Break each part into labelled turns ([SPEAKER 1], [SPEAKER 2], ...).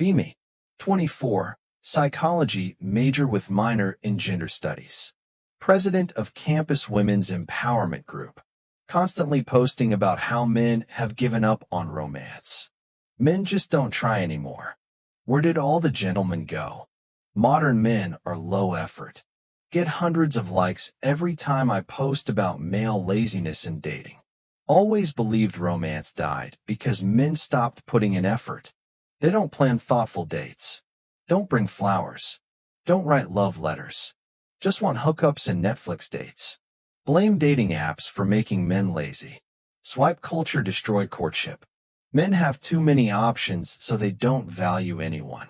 [SPEAKER 1] Me, 24, psychology major with minor in gender studies. President of Campus Women's Empowerment Group. Constantly posting about how men have given up on romance. Men just don't try anymore. Where did all the gentlemen go? Modern men are low effort. Get hundreds of likes every time I post about male laziness and dating. Always believed romance died because men stopped putting in effort. They don't plan thoughtful dates. Don't bring flowers. Don't write love letters. Just want hookups and Netflix dates. Blame dating apps for making men lazy. Swipe culture destroyed courtship. Men have too many options, so they don't value anyone.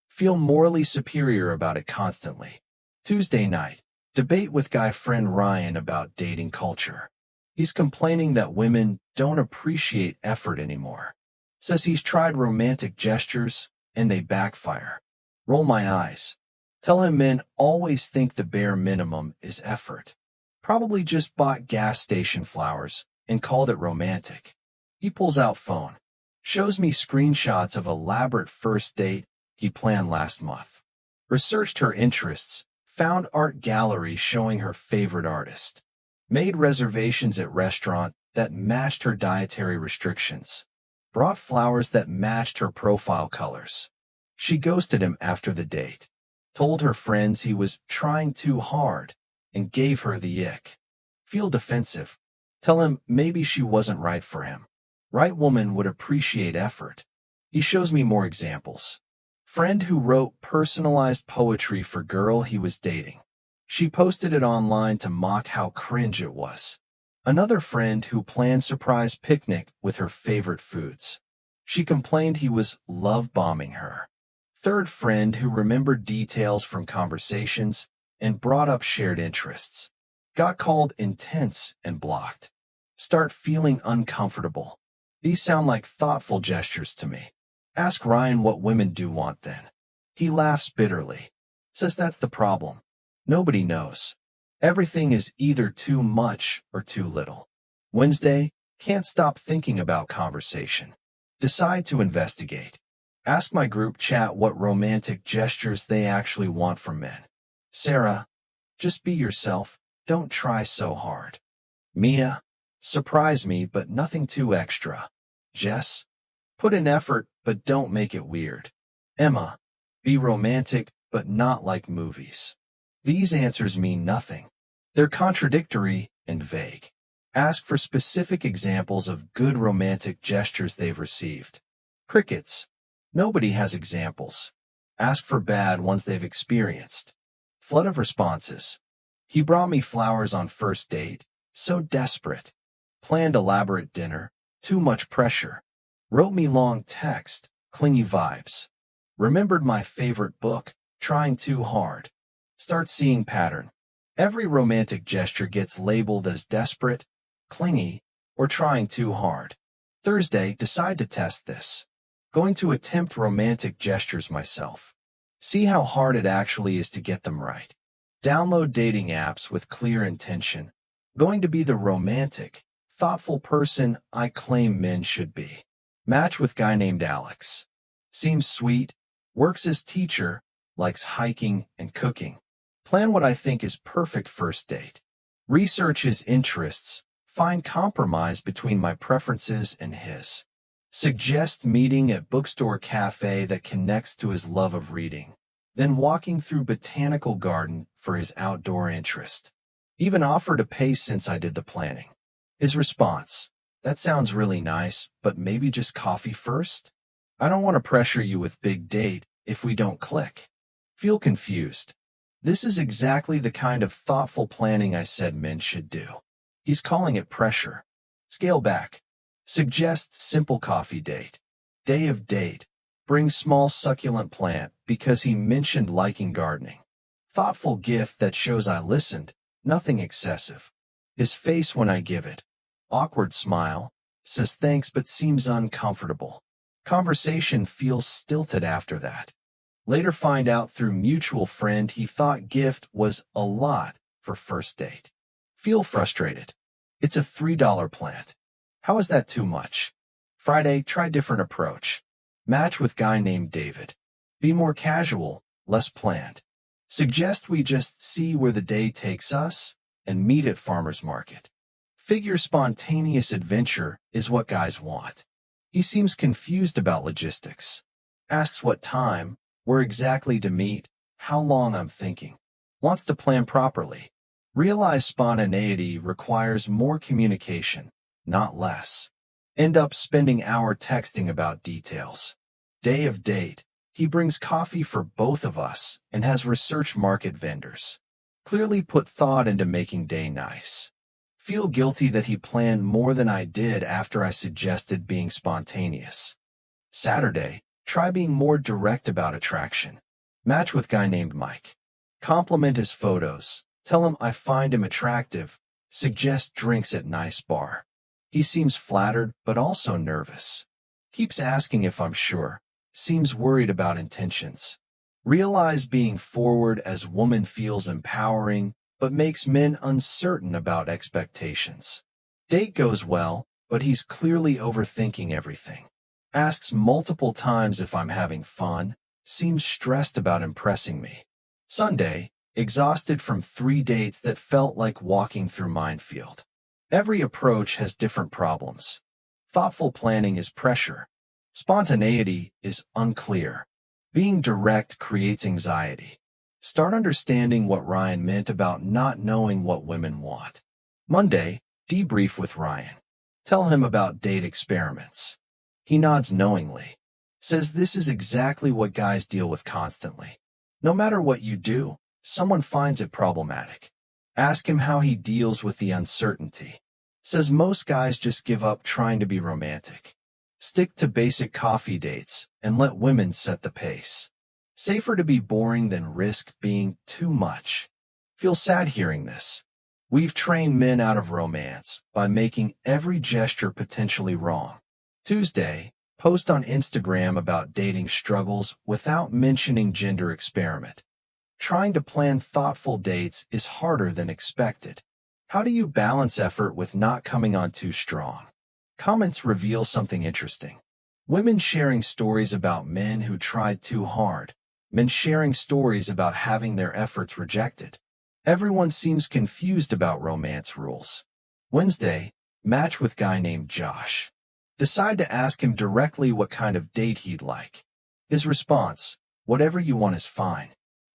[SPEAKER 1] Feel morally superior about it constantly. Tuesday night, debate with guy friend Ryan about dating culture. He's complaining that women don't appreciate effort anymore. Says he's tried romantic gestures, and they backfire. Roll my eyes. Tell him men always think the bare minimum is effort. Probably just bought gas station flowers and called it romantic. He pulls out phone. Shows me screenshots of elaborate first date he planned last month. Researched her interests, found art gallery showing her favorite artist. Made reservations at restaurant that matched her dietary restrictions. Brought flowers that matched her profile colors. She ghosted him after the date. Told her friends he was trying too hard and gave her the ick. Feel defensive. Tell him maybe she wasn't right for him. Right woman would appreciate effort. He shows me more examples. Friend who wrote personalized poetry for girl he was dating. She posted it online to mock how cringe it was. Another friend who planned surprise picnic with her favorite foods. She complained he was love bombing her. Third friend who remembered details from conversations and brought up shared interests. Got called intense and blocked. Start feeling uncomfortable. These sound like thoughtful gestures to me. Ask Ryan what women do want then. He laughs bitterly. Says that's the problem. Nobody knows. Everything is either too much or too little. Wednesday, can't stop thinking about conversation. Decide to investigate. Ask my group chat what romantic gestures they actually want from men. Sarah, just be yourself. Don't try so hard. Mia, surprise me but nothing too extra. Jess, put in effort but don't make it weird. Emma, be romantic but not like movies. These answers mean nothing. They're contradictory and vague. Ask for specific examples of good romantic gestures they've received. Crickets. Nobody has examples. Ask for bad ones they've experienced. Flood of responses. He brought me flowers on first date. So desperate. Planned elaborate dinner. Too much pressure. Wrote me long text. Clingy vibes. Remembered my favorite book. Trying too hard. Start seeing pattern. Every romantic gesture gets labeled as desperate, clingy, or trying too hard. Thursday, decide to test this. Going to attempt romantic gestures myself. See how hard it actually is to get them right. Download dating apps with clear intention. Going to be the romantic, thoughtful person I claim men should be. Match with guy named Alex. Seems sweet. Works as teacher. Likes hiking and cooking. Plan what I think is perfect first date. Research his interests. Find compromise between my preferences and his. Suggest meeting at bookstore cafe that connects to his love of reading. Then walking through botanical garden for his outdoor interest. Even offer to pay since I did the planning. His response. That sounds really nice, but maybe just coffee first? I don't want to pressure you with big date if we don't click. Feel confused. This is exactly the kind of thoughtful planning I said men should do. He's calling it pressure. Scale back. Suggest simple coffee date. Day of date. Bring small succulent plant because he mentioned liking gardening. Thoughtful gift that shows I listened, nothing excessive. His face when I give it. Awkward smile. Says thanks but seems uncomfortable. Conversation feels stilted after that. Later find out through mutual friend he thought gift was a lot for first date. Feel frustrated. It's a $3 plant. How is that too much? Friday, try different approach. Match with guy named David. Be more casual, less planned. Suggest we just see where the day takes us and meet at farmer's market. Figure spontaneous adventure is what guys want. He seems confused about logistics. Asks what time, where exactly to meet, how long I'm thinking. Wants to plan properly. Realize spontaneity requires more communication, not less. End up spending hours texting about details. Day of date. He brings coffee for both of us and has researched market vendors. Clearly put thought into making day nice. Feel guilty that he planned more than I did after I suggested being spontaneous. Saturday. Try being more direct about attraction. Match with guy named Mike. Compliment his photos. Tell him I find him attractive. Suggest drinks at nice bar. He seems flattered but also nervous. Keeps asking if I'm sure. Seems worried about intentions. Realize being forward as woman feels empowering, but makes men uncertain about expectations. Date goes well, but he's clearly overthinking everything. Asks multiple times if I'm having fun. Seems stressed about impressing me. Sunday, exhausted from 3 dates that felt like walking through minefield. Every approach has different problems. Thoughtful planning is pressure. Spontaneity is unclear. Being direct creates anxiety. Start understanding what Ryan meant about not knowing what women want. Monday, debrief with Ryan. Tell him about date experiments. He nods knowingly. Says this is exactly what guys deal with constantly. No matter what you do, someone finds it problematic. Ask him how he deals with the uncertainty. Says most guys just give up trying to be romantic. Stick to basic coffee dates and let women set the pace. Safer to be boring than risk being too much. Feel sad hearing this. We've trained men out of romance by making every gesture potentially wrong. Tuesday, post on Instagram about dating struggles without mentioning gender experiment. Trying to plan thoughtful dates is harder than expected. How do you balance effort with not coming on too strong? Comments reveal something interesting. Women sharing stories about men who tried too hard. Men sharing stories about having their efforts rejected. Everyone seems confused about romance rules. Wednesday, match with guy named Josh. Decide to ask him directly what kind of date he'd like. His response, whatever you want is fine.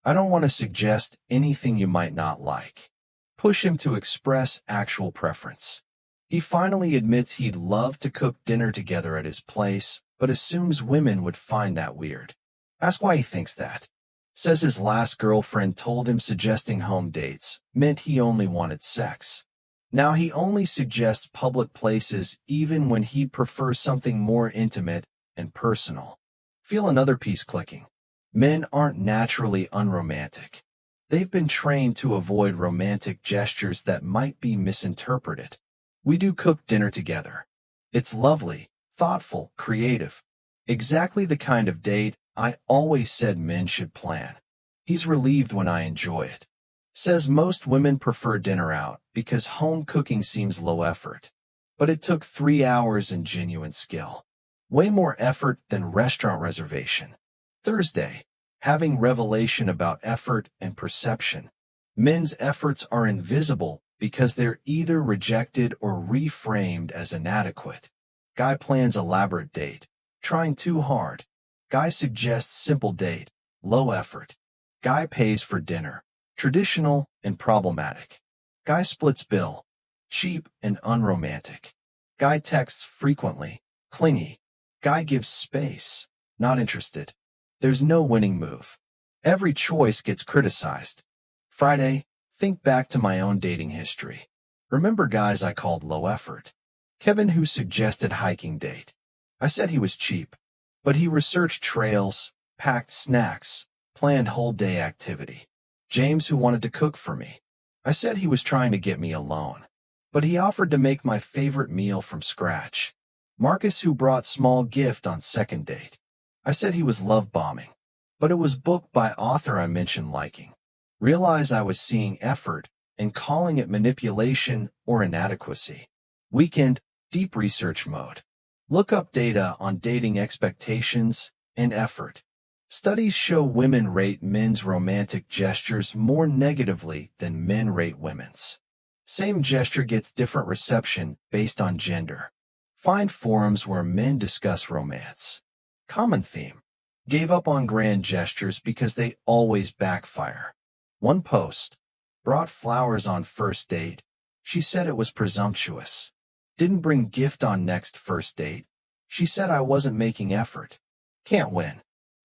[SPEAKER 1] I don't want to suggest anything you might not like. Push him to express actual preference. He finally admits he'd love to cook dinner together at his place, but assumes women would find that weird. Ask why he thinks that. Says his last girlfriend told him suggesting home dates meant he only wanted sex. Now he only suggests public places even when he'd prefer something more intimate and personal. Feel another piece clicking. Men aren't naturally unromantic. They've been trained to avoid romantic gestures that might be misinterpreted. We do cook dinner together. It's lovely, thoughtful, creative. Exactly the kind of date I always said men should plan. He's relieved when I enjoy it. Says most women prefer dinner out because home cooking seems low effort. But it took 3 hours and genuine skill. Way more effort than restaurant reservation. Thursday, having revelation about effort and perception. Men's efforts are invisible because they're either rejected or reframed as inadequate. Guy plans elaborate date. Trying too hard. Guy suggests simple date. Low effort. Guy pays for dinner. Traditional and problematic. Guy splits bill. Cheap and unromantic. Guy texts frequently. Clingy. Guy gives space. Not interested. There's no winning move. Every choice gets criticized. Friday, think back to my own dating history. Remember guys I called low effort. Kevin, who suggested hiking date. I said he was cheap, but he researched trails, packed snacks, planned whole day activity. James, who wanted to cook for me. I said he was trying to get me alone, but he offered to make my favorite meal from scratch. Marcus, who brought small gift on second date. I said he was love bombing, but it was booked by author I mentioned liking. Realize I was seeing effort and calling it manipulation or inadequacy. Weekend, deep research mode. Look up data on dating expectations and effort. Studies show women rate men's romantic gestures more negatively than men rate women's. Same gesture gets different reception based on gender. Find forums where men discuss romance. Common theme. Gave up on grand gestures because they always backfire. One post. Brought flowers on first date. She said it was presumptuous. Didn't bring gift on next first date. She said I wasn't making effort. Can't win.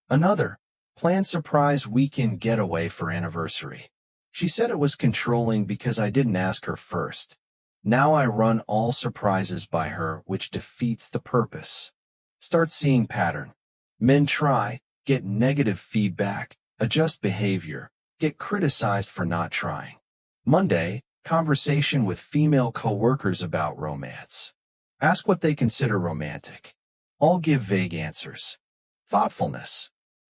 [SPEAKER 1] Another. Planned surprise weekend getaway for anniversary. She said it was controlling because I didn't ask her first. Now I run all surprises by her, which defeats the purpose. Start seeing pattern. Men try, get negative feedback, adjust behavior, get criticized for not trying. Monday, conversation with female coworkers about romance. Ask what they consider romantic. All give vague answers. Thoughtfulness.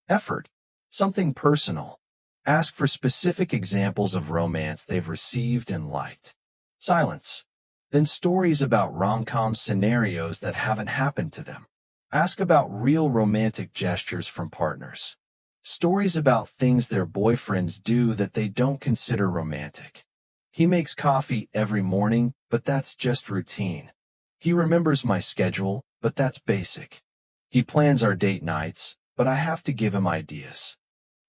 [SPEAKER 1] Effort. Something personal. Ask for specific examples of romance they've received and liked. Silence. Then stories about rom-com scenarios that haven't happened to them. Ask about real romantic gestures from partners. Stories about things their boyfriends do that they don't consider romantic. He makes coffee every morning, but that's just routine. He remembers my schedule, but that's basic. He plans our date nights, but I have to give him ideas.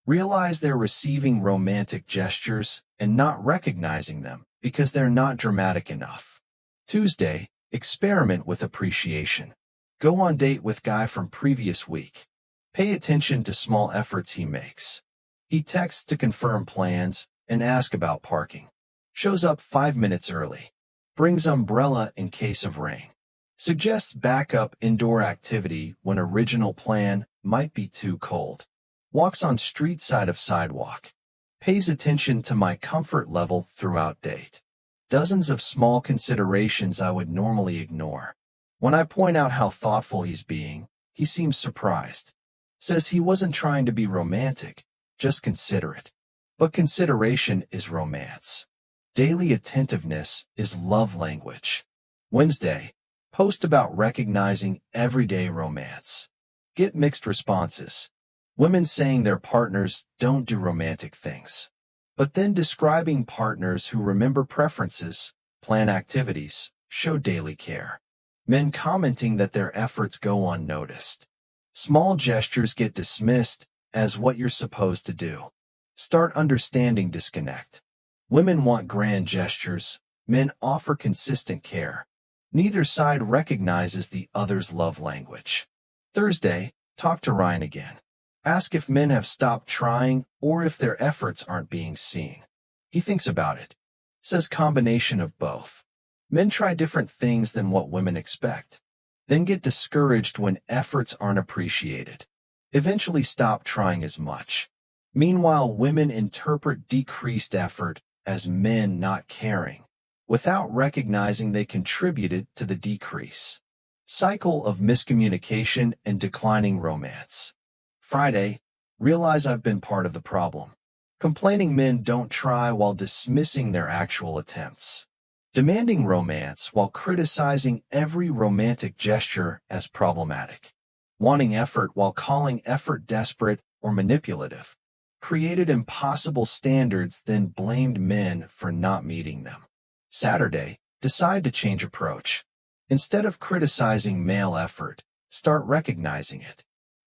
[SPEAKER 1] Realize they're receiving romantic gestures and not recognizing them because they're not dramatic enough. Tuesday, experiment with appreciation. Go on date with guy from previous week. Pay attention to small efforts he makes. He texts to confirm plans and ask about parking. Shows up 5 minutes early. Brings umbrella in case of rain. Suggests backup indoor activity when original plan might be too cold. Walks on street side of sidewalk. Pays attention to my comfort level throughout date. Dozens of small considerations I would normally ignore. When I point out how thoughtful he's being, he seems surprised. Says he wasn't trying to be romantic, just considerate. But consideration is romance. Daily attentiveness is love language. Wednesday, post about recognizing everyday romance. Get mixed responses. Women saying their partners don't do romantic things, but then describing partners who remember preferences, plan activities, show daily care. Men commenting that their efforts go unnoticed. Small gestures get dismissed as what you're supposed to do. Start understanding disconnect. Women want grand gestures, men offer consistent care. Neither side recognizes the other's love language. Thursday, talk to Ryan again. Ask if men have stopped trying or if their efforts aren't being seen. He thinks about it. Says combination of both. Men try different things than what women expect. Then get discouraged when efforts aren't appreciated. Eventually stop trying as much. Meanwhile, women interpret decreased effort as men not caring, without recognizing they contributed to the decrease. Cycle of miscommunication and declining romance. Friday, realize I've been part of the problem. Complaining men don't try while dismissing their actual attempts. Demanding romance while criticizing every romantic gesture as problematic. Wanting effort while calling effort desperate or manipulative. Created impossible standards, then blamed men for not meeting them. Saturday, decide to change approach. Instead of criticizing male effort, start recognizing it.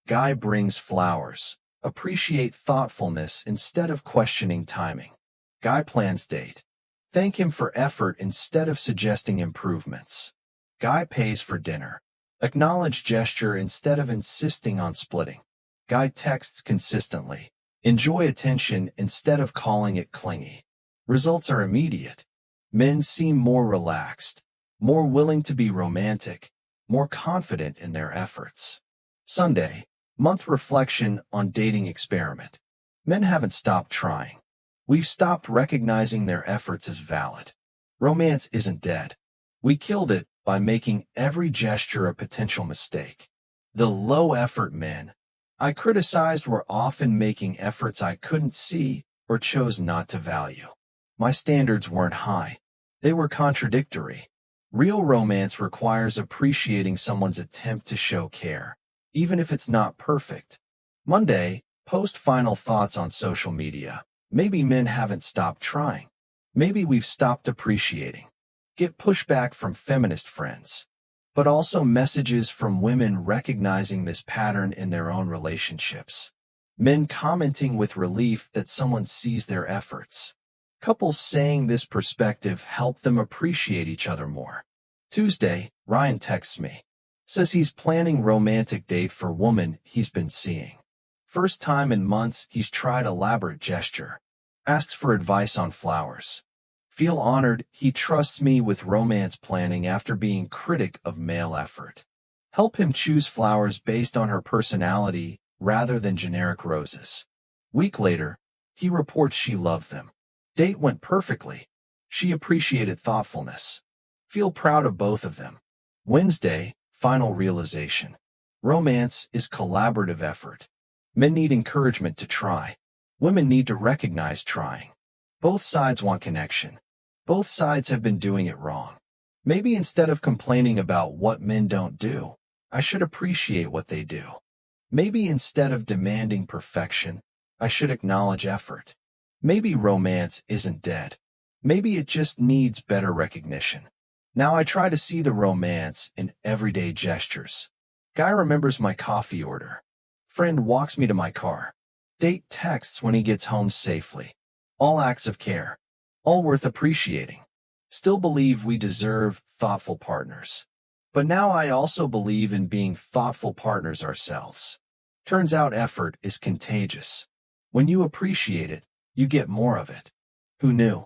[SPEAKER 1] Guy brings flowers. Appreciate thoughtfulness instead of questioning timing. Guy plans date. Thank him for effort instead of suggesting improvements. Guy pays for dinner. Acknowledge gesture instead of insisting on splitting. Guy texts consistently. Enjoy attention instead of calling it clingy. Results are immediate. Men seem more relaxed, more willing to be romantic, more confident in their efforts. Sunday, month reflection on dating experiment. Men haven't stopped trying. We've stopped recognizing their efforts as valid. Romance isn't dead. We killed it by making every gesture a potential mistake. The low-effort men I criticized were often making efforts I couldn't see or chose not to value. My standards weren't high. They were contradictory. Real romance requires appreciating someone's attempt to show care, even if it's not perfect. Monday, Post final thoughts on social media. Maybe men haven't stopped trying. Maybe we've stopped appreciating. Get pushback from feminist friends, but also messages from women recognizing this pattern in their own relationships. Men commenting with relief that someone sees their efforts. Couples saying this perspective helped them appreciate each other more. Tuesday, Ryan texts me. Says he's planning romantic date for woman he's been seeing. First time in months he's tried elaborate gesture. Asks for advice on flowers. Feel honored he trusts me with romance planning after being critic of male effort. Help him choose flowers based on her personality rather than generic roses. Week later, he reports she loved them. Date went perfectly. She appreciated thoughtfulness. Feel proud of both of them. Wednesday, final realization. Romance is collaborative effort. Men need encouragement to try. Women need to recognize trying. Both sides want connection. Both sides have been doing it wrong. Maybe instead of complaining about what men don't do, I should appreciate what they do. Maybe instead of demanding perfection, I should acknowledge effort. Maybe romance isn't dead. Maybe it just needs better recognition. Now I try to see the romance in everyday gestures. Guy remembers my coffee order. Friend walks me to my car. Date texts when he gets home safely. All acts of care. All worth appreciating. Still believe we deserve thoughtful partners. But now I also believe in being thoughtful partners ourselves. Turns out effort is contagious. When you appreciate it, you get more of it. Who knew?